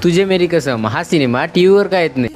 तुझे मेरी कसम हा सिनेमा टीव्हीवर का येत नाही?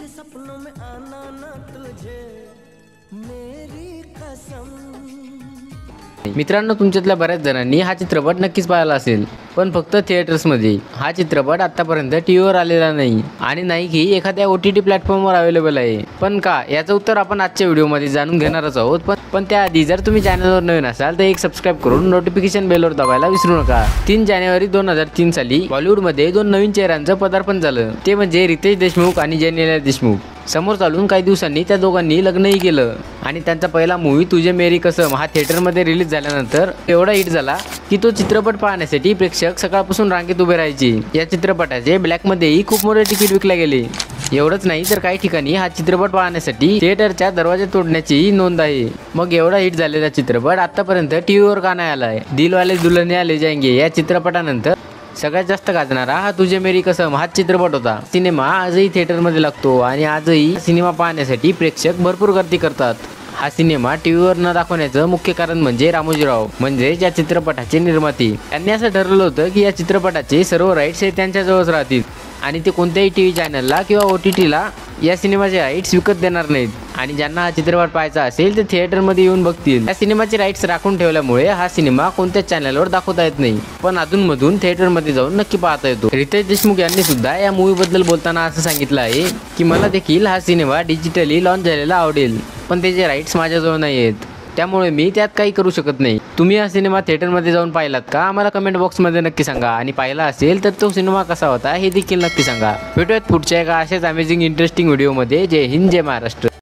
मित्रांनो, तुमच्यातल्या बऱ्याच जणांनी हा चित्रपट नक्कीच पाहिला असेल, पण फक्त थिएटर्समध्ये. हा चित्रपट आतापर्यंत टीव्हीवर आलेला नाही आणि नाही की एखाद्या OTT प्लॅटफॉर्मवर अवेलेबल आहे. पण का, याचं उत्तर आपण आजच्या व्हिडिओमध्ये जाणून घेणारच आहोत. पण त्याआधी जर तुम्ही चॅनलवर नवीन असाल तर एक सबस्क्राईब करून नोटिफिकेशन बेलवर दाबायला विसरू नका. 3 जानेवारी 2003 साली बॉलिवूडमध्ये 2 नवीन चेहऱ्यांचं पदार्पण झालं. ते म्हणजे रितेश देशमुख आणि जेनेलिया देशमुख. समोर चालून काही दिवसांनी त्या दोघांनी लग्नही केलं आणि त्यांचा पहिला मूवी तुझे मेरी कसम हा थिएटरमध्ये रिलीज झाल्यानंतर एवढा हिट झाला की तो चित्रपट पाहण्यासाठी प्रेक्षक सकाळपासून रांगेत उभे राहायचे. या चित्रपटाचे ब्लॅकमध्येही खूप मोठे तिकीट विकले गेले. एवढंच नाही तर काही ठिकाणी हा चित्रपट पाहण्यासाठी थिएटरच्या दरवाजे तोडण्याचीही नोंद आहे. मग एवढा हिट झालेला चित्रपट आतापर्यंत टीव्हीवर का नाही आलाय? दिलवाले दुल्हनिया ले जाएंगे या चित्रपटानंतर सगळ्यात जास्त गाजणारा हा तुझे मेरी कसम हा चित्रपट होता. सिनेमा आजही थिएटरमध्ये लागतो आणि आजही सिनेमा पाहण्यासाठी प्रेक्षक भरपूर गर्दी करतात. हा सिनेमा टीव्हीवर न दाखवण्याचं मुख्य कारण म्हणजे रामोजीराव, म्हणजे या चित्रपटाचे निर्माते. त्यांनी असं ठरवलं होतं की या चित्रपटाचे सर्व राईट्स हे त्यांच्याजवळच राहतील आणि ते कोणत्याही टीव्ही चॅनलला किंवा OTTला या सिनेमाचे राईट्स विकत देणार नाहीत आणि ज्यांना हा चित्रपट पाहायचा असेल ते थिएटरमध्ये येऊन बघतील. या सिनेमाचे राईट्स राखून ठेवल्यामुळे हा सिनेमा कोणत्याच चॅनलवर दाखवता येत नाही, पण अधूनमधून थिएटरमध्ये जाऊन नक्की पाहता येतो. रितेश देशमुख यांनी सुद्धा या मूवीबद्दल बोलताना असं सांगितलं आहे की मला देखील हा सिनेमा डिजिटली लॉन्च झालेला आवडेल, पण त्याचे राईट्स माझ्याजवळ नाही आहेत, त्यामुळे मी त्यात काही करू शकत नाही. तुम्ही हा सिनेमा थिएटरमध्ये जाऊन पाहिलात का? आम्हाला कमेंट बॉक्समध्ये नक्की सांगा आणि पाहिला असेल तर तो सिनेमा कसा होता हे देखील नक्की सांगा. भेटूयात पुढच्या एका अशाच अमेझिंग इंटरेस्टिंग व्हिडिओमध्ये. जय हिंद, जय महाराष्ट्र.